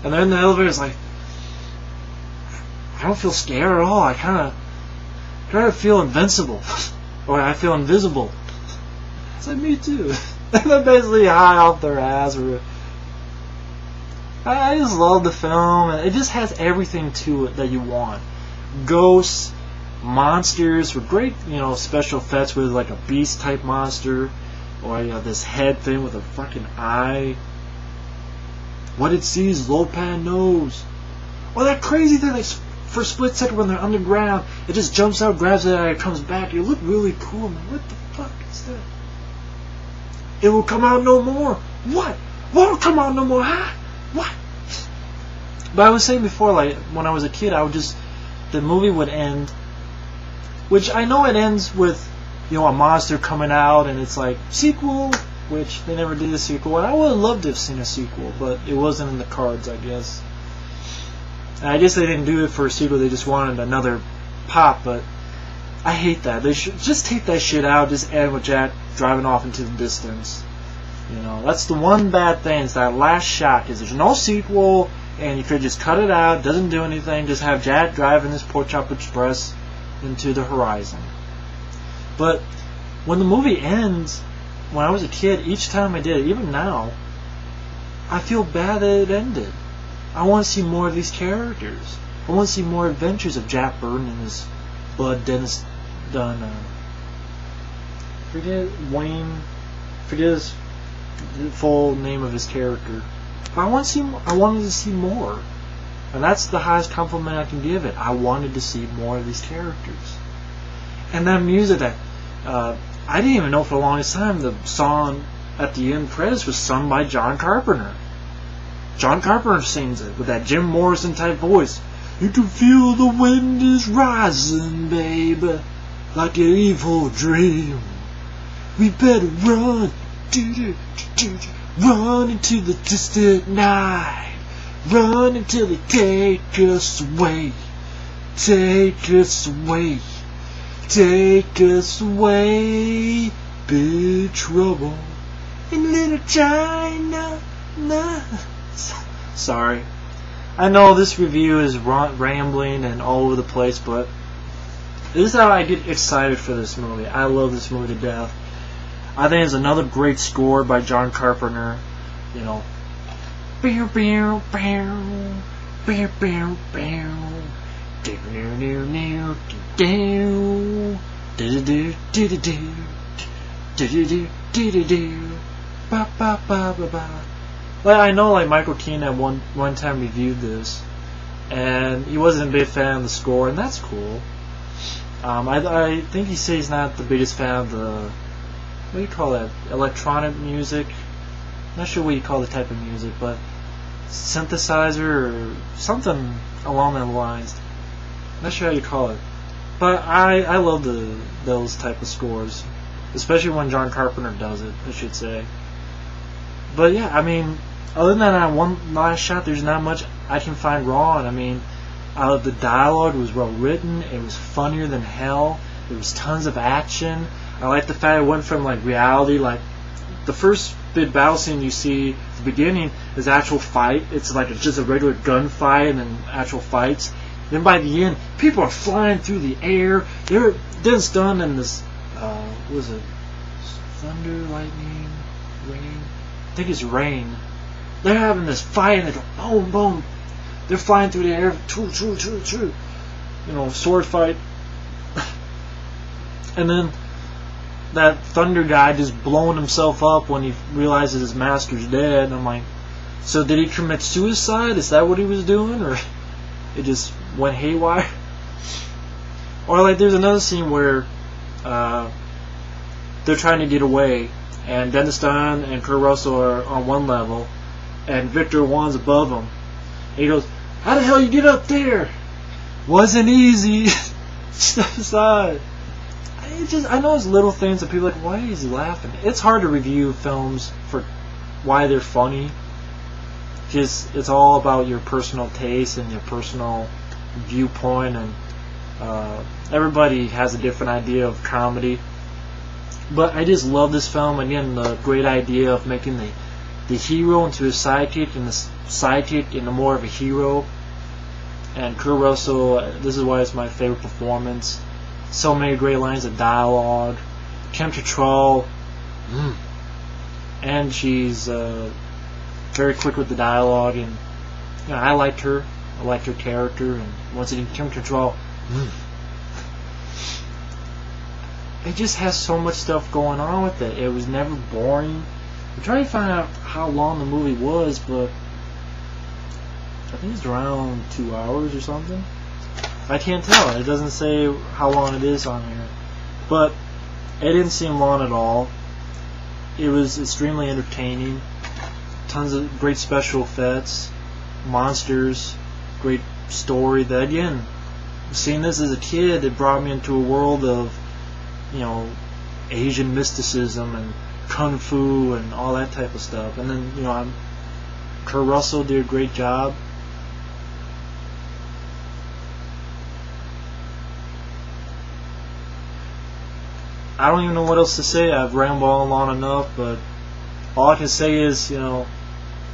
And then the elevator is like, I don't feel scared at all. I kind of feel invincible. Or I feel invisible. It's like, me too. And they're basically high off their ass. I just love the film. It just has everything to it that you want. Ghosts, monsters with great, special effects with like a beast type monster, or this head thing with a fucking eye. What it sees, Lopan knows. Or that crazy thing, like for a split second when they're underground, it just jumps out, grabs it, and it comes back. It looked really cool. Man, what the fuck is that? It will come out no more. What? What will come out no more? Huh? What? But I was saying before, like when I was a kid, the movie would end, which I know it ends with, a monster coming out, and it's like sequel, which they never did a sequel. And I would have loved to have seen a sequel, but it wasn't in the cards, I guess. And I guess they didn't do it for a sequel. They just wanted another pop. But I hate that. They should just take that shit out. Just end with Jack driving off into the distance. That's the one bad thing. Is that last shot, because there's no sequel. And you could just cut it out, doesn't do anything, just have Jack driving his Pork Chop Express into the horizon. But when the movie ends, when I was a kid, each time I did it, even now, I feel bad that it ended. I want to see more of these characters. I want to see more adventures of Jack Burton and his bud Dennis Dunn. Forget his full name of his character. I wanted to see more, and that's the highest compliment I can give it. I wanted to see more of these characters, and that music that I didn't even know for the longest time. The song at the end credits was sung by John Carpenter. John Carpenter sings it with that Jim Morrison type voice. You can feel the wind is rising, baby, like an evil dream. We better run. Run into the distant night. Run until they take us away. Take us away. Take us away. Big trouble in Little China. Sorry. I know this review is rambling and all over the place, but this is how I get excited for this movie. I love this movie to death. I think it's another great score by John Carpenter. Well, I know like Michael Keane at one time reviewed this, and he wasn't a big fan of the score, and that's cool. I think he says he's not the biggest fan of the, what do you call that, electronic music? Not sure what you call the type of music, but synthesizer or something along those lines. Not sure how you call it. But I love those type of scores, especially when John Carpenter does it, I should say. But yeah, I mean, other than that one last shot, there's not much I can find wrong. I mean, the dialogue was well written. It was funnier than hell. There was tons of action. I like the fact it went from like reality, like the first big battle scene you see at the beginning is actual fight. It's like just a regular gunfight and then actual fights. Then by the end, people are flying through the air. They're stunned in this, what was it? Thunder, lightning, rain? I think it's rain. They're having this fight and they go boom, boom. They're flying through the air, choo, choo, choo, choo. Sword fight. And then that Thunder guy just blowing himself up when he realizes his master's dead. And I'm like, so did he commit suicide? Is that what he was doing? Or it just went haywire? Or like there's another scene where they're trying to get away, and Dennis Dunn and Kurt Russell are on one level, and Victor Wan's above them. And he goes, how the hell you get up there? Wasn't easy. Step aside. I know it's little things that people are like, why is he laughing? It's hard to review films for why they're funny. It's all about your personal taste and your personal viewpoint, and everybody has a different idea of comedy. But I just love this film. Again, the great idea of making the the hero into a sidekick, and the sidekick into more of a hero. And Kurt Russell, this is why it's my favorite performance. So many great lines of dialogue. Kim Cattrall, and she's very quick with the dialogue, and I liked her. I liked her character, and once again, Kim Cattrall. It just has so much stuff going on with it. It was never boring. I'm trying to find out how long the movie was, but I think it's around 2 hours or something. I can't tell. It doesn't say how long it is on here. But it didn't seem long at all. It was extremely entertaining. Tons of great special effects. Monsters. Great story. That, again, seeing this as a kid, it brought me into a world of, Asian mysticism and kung fu and all that type of stuff. And then, Kurt Russell did a great job. I don't even know what else to say. I've rambled on long enough, but all I can say is, this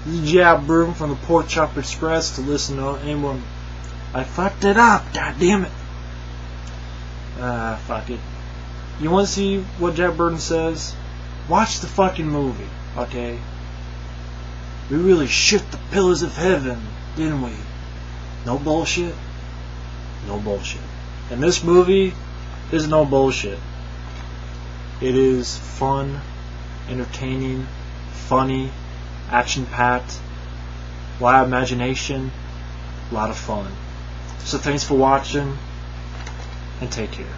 is Jab Burton from the Pork Chop Express to listen to anyone. I fucked it up, god damn it. Fuck it. You want to see what Jack Burton says? Watch the fucking movie, okay? We really shit the pillars of heaven, didn't we? No bullshit? No bullshit. And this movie is no bullshit. It is fun, entertaining, funny, action-packed, a lot of imagination, a lot of fun. So thanks for watching, and take care.